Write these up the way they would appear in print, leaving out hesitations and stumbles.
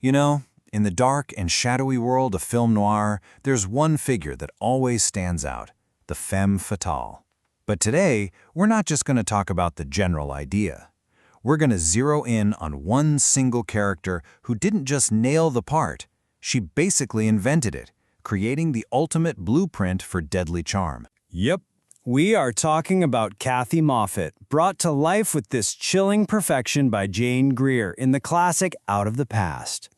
You know, in the dark and shadowy world of film noir, there's one figure that always stands out, the femme fatale. But today, we're not just going to talk about the general idea. We're going to zero in on one single character who didn't just nail the part, she basically invented it, creating the ultimate blueprint for deadly charm. Yep. We are talking about Kathie Moffat, brought to life with this chilling perfection by Jane Greer in the classic Out of the Past.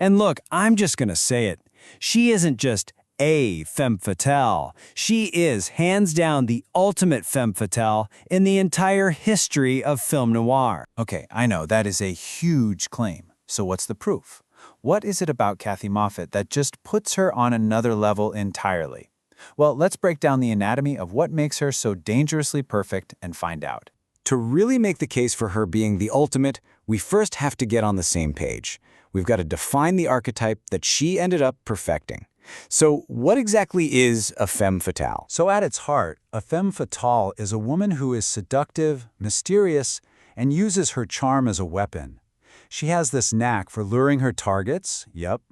And look, I'm just gonna say it. She isn't just a femme fatale. She is, hands down, the ultimate femme fatale in the entire history of film noir. Okay, I know, that is a huge claim. So what's the proof? What is it about Kathie Moffat that just puts her on another level entirely? Well, let's break down the anatomy of what makes her so dangerously perfect and find out. To really make the case for her being the ultimate, we first have to get on the same page. We've got to define the archetype that she ended up perfecting. So what exactly is a femme fatale? So at its heart, a femme fatale is a woman who is seductive, mysterious, and uses her charm as a weapon. She has this knack for luring her targets,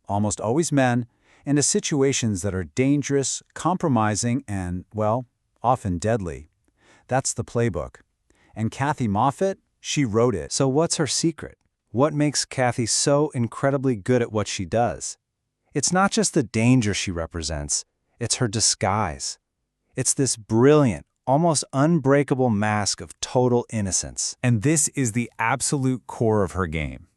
almost always men, into situations that are dangerous, compromising, and, well, often deadly. That's the playbook. And Kathie Moffat, she wrote it. So what's her secret? What makes Kathie so incredibly good at what she does? It's not just the danger she represents, it's her disguise. It's this brilliant, almost unbreakable mask of total innocence. And this is the absolute core of her game.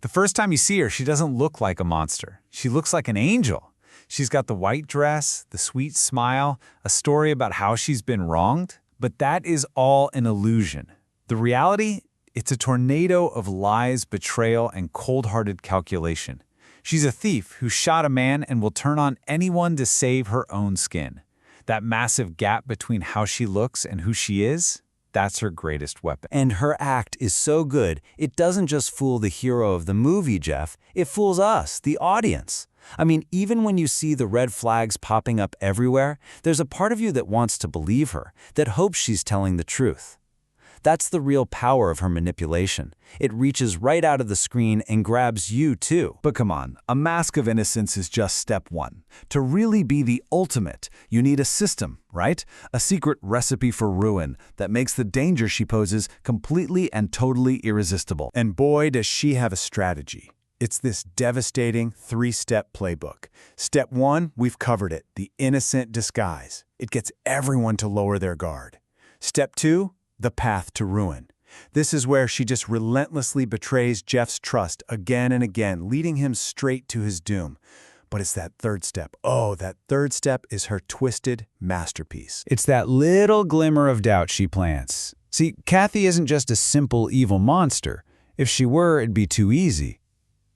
The first time you see her, she doesn't look like a monster. She looks like an angel. She's got the white dress, the sweet smile, a story about how she's been wronged. But that is all an illusion. The reality? It's a tornado of lies, betrayal, and cold-hearted calculation. She's a thief who shot a man and will turn on anyone to save her own skin. That massive gap between how she looks and who she is, that's her greatest weapon. And her act is so good, it doesn't just fool the hero of the movie, Jeff. It fools us, the audience. I mean, even when you see the red flags popping up everywhere, there's a part of you that wants to believe her, that hopes she's telling the truth. That's the real power of her manipulation. It reaches right out of the screen and grabs you, too. But come on, a mask of innocence is just step one. To really be the ultimate, you need a system, right? A secret recipe for ruin that makes the danger she poses completely and totally irresistible. And boy, does she have a strategy. It's this devastating three-step playbook. Step one, we've covered it, the innocent disguise. It gets everyone to lower their guard. Step two, the path to ruin. This is where she just relentlessly betrays Jeff's trust again and again, leading him straight to his doom. But it's that third step. Oh, that third step is her twisted masterpiece. It's that little glimmer of doubt she plants. See, Kathie isn't just a simple evil monster. If she were, it'd be too easy.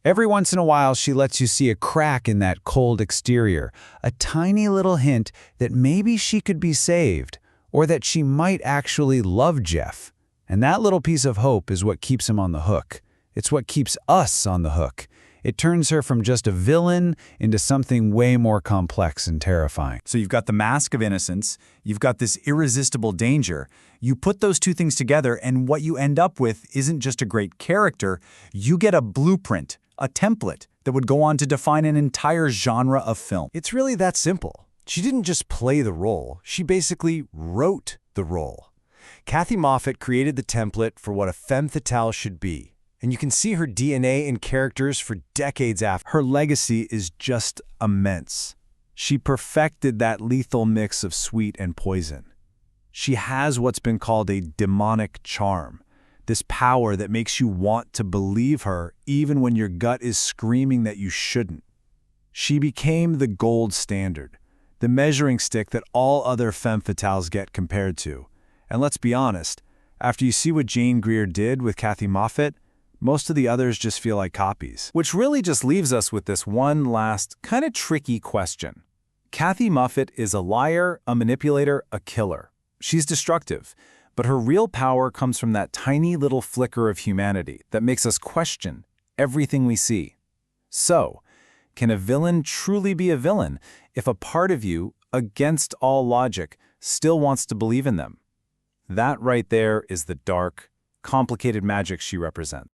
Every once in a while, she lets you see a crack in that cold exterior, a tiny little hint that maybe she could be saved, or that she might actually love Jeff. And that little piece of hope is what keeps him on the hook. It's what keeps us on the hook. It turns her from just a villain into something way more complex and terrifying. So you've got the mask of innocence, you've got this irresistible danger. You put those two things together, and what you end up with isn't just a great character, you get a blueprint, a template that would go on to define an entire genre of film. It's really that simple. She didn't just play the role, she basically wrote the role. Kathie Moffat created the template for what a femme fatale should be, and you can see her DNA in characters for decades after. Her legacy is just immense. She perfected that lethal mix of sweet and poison. She has what's been called a demonic charm, this power that makes you want to believe her even when your gut is screaming that you shouldn't. She became the gold standard, the measuring stick that all other femme fatales get compared to. And let's be honest, after you see what Jane Greer did with Kathie Moffat, most of the others just feel like copies. Which really just leaves us with this one last, kind of tricky question. Kathie Moffat is a liar, a manipulator, a killer. She's destructive, but her real power comes from that tiny little flicker of humanity that makes us question everything we see. So, can a villain truly be a villain if a part of you, against all logic, still wants to believe in them? That right there is the dark, complicated magic she represents.